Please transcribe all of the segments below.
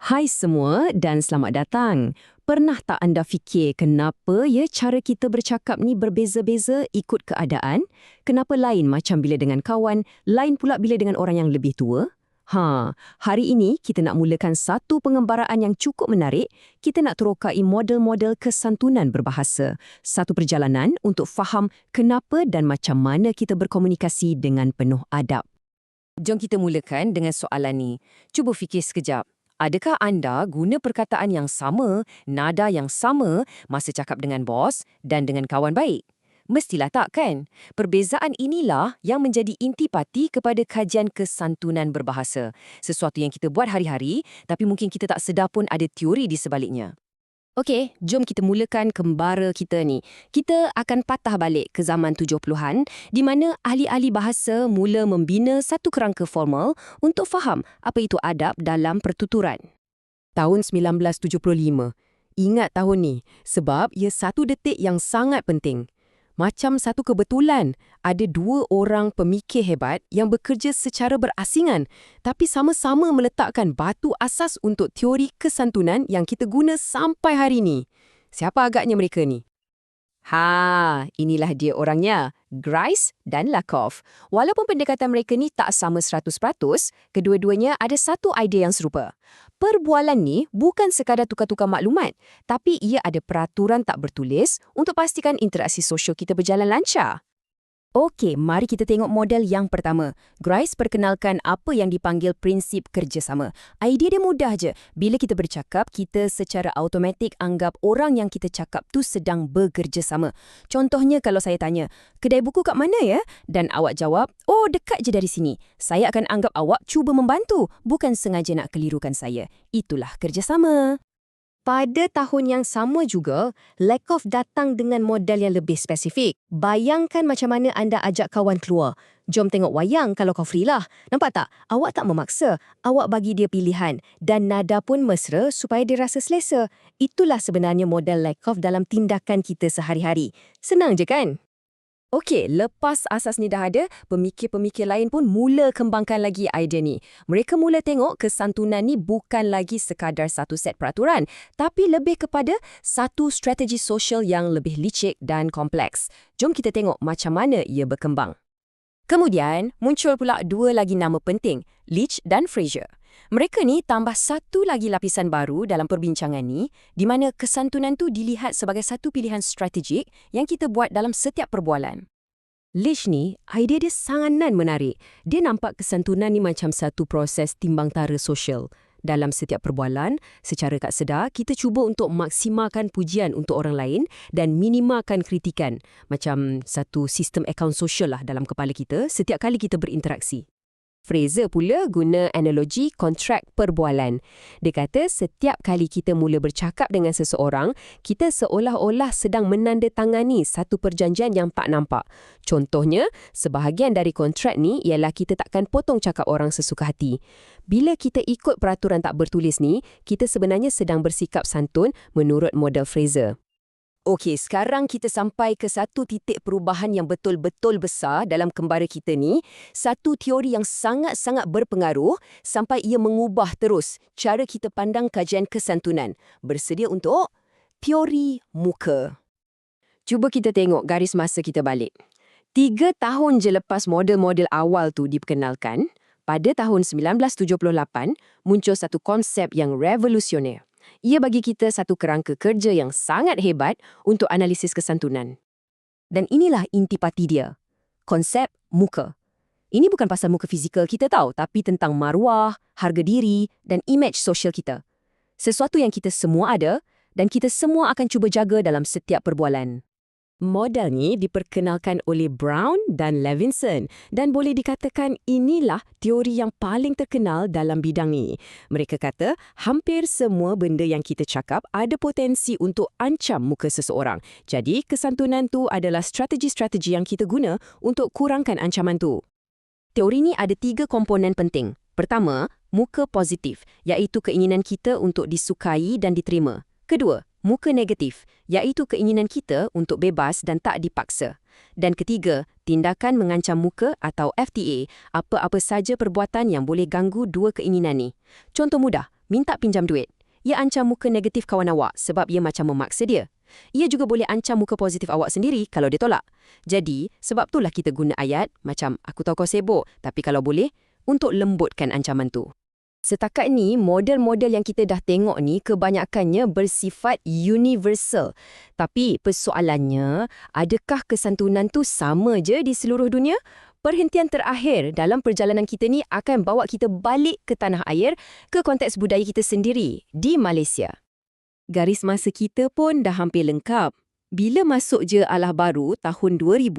Hai semua dan selamat datang. Pernah tak anda fikir kenapa cara kita bercakap ni berbeza-beza ikut keadaan? Kenapa lain macam bila dengan kawan, lain pula bila dengan orang yang lebih tua? Hari ini kita nak mulakan satu pengembaraan yang cukup menarik. Kita nak terokai model-model kesantunan berbahasa. Satu perjalanan untuk faham kenapa dan macam mana kita berkomunikasi dengan penuh adab. Jom kita mulakan dengan soalan ni. Cuba fikir sekejap. Adakah anda guna perkataan yang sama, nada yang sama masa cakap dengan bos dan dengan kawan baik? Mestilah tak, kan? Perbezaan inilah yang menjadi intipati kepada kajian kesantunan berbahasa. Sesuatu yang kita buat hari-hari, tapi mungkin kita tak sedar pun ada teori di sebaliknya. Okey, jom kita mulakan kembara kita ni. Kita akan patah balik ke zaman 70-an di mana ahli-ahli bahasa mula membina satu kerangka formal untuk faham apa itu adab dalam pertuturan. Tahun 1975. Ingat tahun ni sebab ia satu detik yang sangat penting. Macam satu kebetulan, ada dua orang pemikir hebat yang bekerja secara berasingan tapi sama-sama meletakkan batu asas untuk teori kesantunan yang kita guna sampai hari ni. Siapa agaknya mereka ni? Inilah dia orangnya, Grice dan Lakoff. Walaupun pendekatan mereka ni tak sama 100%, kedua-duanya ada satu idea yang serupa. Perbualan ni bukan sekadar tukar-tukar maklumat, tapi ia ada peraturan tak bertulis untuk pastikan interaksi sosial kita berjalan lancar. Okey, mari kita tengok model yang pertama. Grice perkenalkan apa yang dipanggil prinsip kerjasama. Idea dia mudah je. Bila kita bercakap, kita secara automatik anggap orang yang kita cakap tu sedang bekerjasama. Contohnya kalau saya tanya, kedai buku kat mana ya? Dan awak jawab, oh dekat je dari sini. Saya akan anggap awak cuba membantu, bukan sengaja nak kelirukan saya. Itulah kerjasama. Pada tahun yang sama juga, Lakoff datang dengan model yang lebih spesifik. Bayangkan macam mana anda ajak kawan keluar. Jom tengok wayang kalau kau free lah. Nampak tak? Awak tak memaksa. Awak bagi dia pilihan. Dan nada pun mesra supaya dia rasa selesa. Itulah sebenarnya model Lakoff dalam tindakan kita sehari-hari. Senang je kan? Okey, lepas asas ni dah ada, pemikir-pemikir lain pun mula kembangkan lagi idea ni. Mereka mula tengok kesantunan ni bukan lagi sekadar satu set peraturan, tapi lebih kepada satu strategi sosial yang lebih licik dan kompleks. Jom kita tengok macam mana ia berkembang. Kemudian, muncul pula dua lagi nama penting, Leach dan Fraser. Mereka ni tambah satu lagi lapisan baru dalam perbincangan ni, di mana kesantunan tu dilihat sebagai satu pilihan strategik yang kita buat dalam setiap perbualan. Leach ni, idea dia sangat menarik. Dia nampak kesantunan ni macam satu proses timbang tara sosial. Dalam setiap perbualan, secara tak sedar, kita cuba untuk maksimalkan pujian untuk orang lain dan minimalkan kritikan. Macam satu sistem akaun sosial lah dalam kepala kita setiap kali kita berinteraksi. Fraser pula guna analogi kontrak perbualan. Dia kata setiap kali kita mula bercakap dengan seseorang, kita seolah-olah sedang menandatangani satu perjanjian yang tak nampak. Contohnya, sebahagian dari kontrak ni ialah kita takkan potong cakap orang sesuka hati. Bila kita ikut peraturan tak bertulis ni, kita sebenarnya sedang bersikap santun menurut model Fraser. Okey, sekarang kita sampai ke satu titik perubahan yang betul-betul besar dalam kembara kita ni. Satu teori yang sangat-sangat berpengaruh sampai ia mengubah terus cara kita pandang kajian kesantunan. Bersedia untuk teori muka. Cuba kita tengok garis masa kita balik. 3 tahun je lepas model-model awal tu diperkenalkan, pada tahun 1978 muncul satu konsep yang revolusioner. Ia bagi kita satu kerangka kerja yang sangat hebat untuk analisis kesantunan. Dan inilah intipati dia. Konsep muka. Ini bukan pasal muka fizikal kita tahu, tapi tentang maruah, harga diri dan imej sosial kita. Sesuatu yang kita semua ada dan kita semua akan cuba jaga dalam setiap perbualan. Model ni diperkenalkan oleh Brown dan Levinson dan boleh dikatakan inilah teori yang paling terkenal dalam bidang ni. Mereka kata hampir semua benda yang kita cakap ada potensi untuk ancam muka seseorang. Jadi kesantunan tu adalah strategi-strategi yang kita guna untuk kurangkan ancaman tu. Teori ni ada 3 komponen penting. Pertama, muka positif, iaitu keinginan kita untuk disukai dan diterima. Kedua, muka negatif, iaitu keinginan kita untuk bebas dan tak dipaksa. Dan ketiga, tindakan mengancam muka atau FTA, apa-apa saja perbuatan yang boleh ganggu dua keinginan ni. Contoh mudah, minta pinjam duit. Ia ancam muka negatif kawan awak sebab ia macam memaksa dia. Ia juga boleh ancam muka positif awak sendiri kalau dia tolak. Jadi, sebab itulah kita guna ayat macam aku tahu kau sibuk, tapi kalau boleh, untuk lembutkan ancaman tu. Setakat ni, model-model yang kita dah tengok ni kebanyakannya bersifat universal. Tapi persoalannya, adakah kesantunan tu sama je di seluruh dunia? Perhentian terakhir dalam perjalanan kita ni akan bawa kita balik ke tanah air, ke konteks budaya kita sendiri, di Malaysia. Garis masa kita pun dah hampir lengkap. Bila masuk je Alah Baru tahun 2000,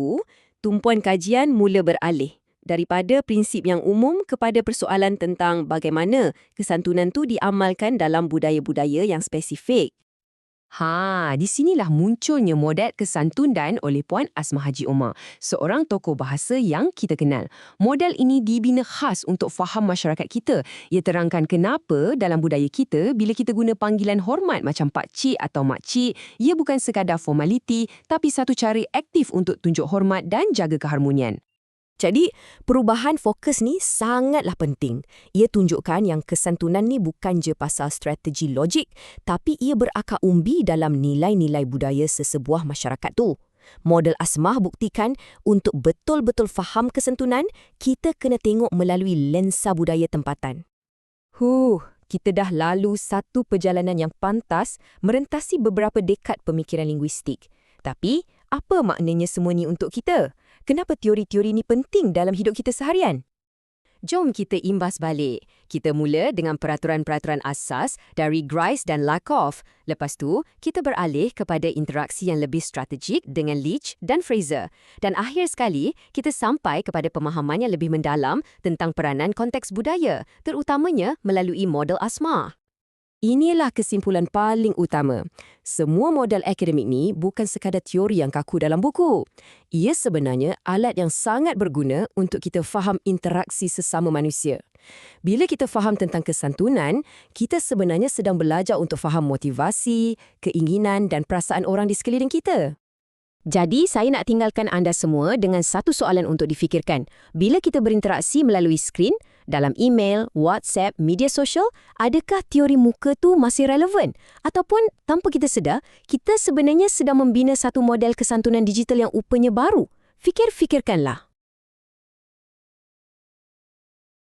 tumpuan kajian mula beralih daripada prinsip yang umum kepada persoalan tentang bagaimana kesantunan tu diamalkan dalam budaya-budaya yang spesifik. Di sinilah munculnya model kesantunan oleh Puan Asmah Haji Omar, seorang tokoh bahasa yang kita kenal. Model ini dibina khas untuk faham masyarakat kita. Ia terangkan kenapa dalam budaya kita, bila kita guna panggilan hormat macam Pak Cik atau Mak Cik, ia bukan sekadar formaliti, tapi satu cara aktif untuk tunjuk hormat dan jaga keharmonian. Jadi, perubahan fokus ni sangatlah penting. Ia tunjukkan yang kesantunan ni bukan je pasal strategi logik, tapi ia berakar umbi dalam nilai-nilai budaya sesebuah masyarakat tu. Model Asmah buktikan untuk betul-betul faham kesantunan, kita kena tengok melalui lensa budaya tempatan. Kita dah lalu satu perjalanan yang pantas merentasi beberapa dekad pemikiran linguistik. Tapi, apa maknanya semua ni untuk kita? Kenapa teori-teori ni penting dalam hidup kita seharian? Jom kita imbas balik. Kita mula dengan peraturan-peraturan asas dari Grice dan Lakoff. Lepas tu, kita beralih kepada interaksi yang lebih strategik dengan Leach dan Fraser. Dan akhir sekali, kita sampai kepada pemahaman yang lebih mendalam tentang peranan konteks budaya, terutamanya melalui model Asmah. Inilah kesimpulan paling utama. Semua model akademik ni bukan sekadar teori yang kaku dalam buku. Ia sebenarnya alat yang sangat berguna untuk kita faham interaksi sesama manusia. Bila kita faham tentang kesantunan, kita sebenarnya sedang belajar untuk faham motivasi, keinginan dan perasaan orang di sekeliling kita. Jadi, saya nak tinggalkan anda semua dengan satu soalan untuk difikirkan. Bila kita berinteraksi melalui skrin, dalam email, WhatsApp, media sosial, adakah teori muka tu masih relevan? Ataupun, tanpa kita sedar, kita sebenarnya sedang membina satu model kesantunan digital yang upanya baru? Fikirkanlah.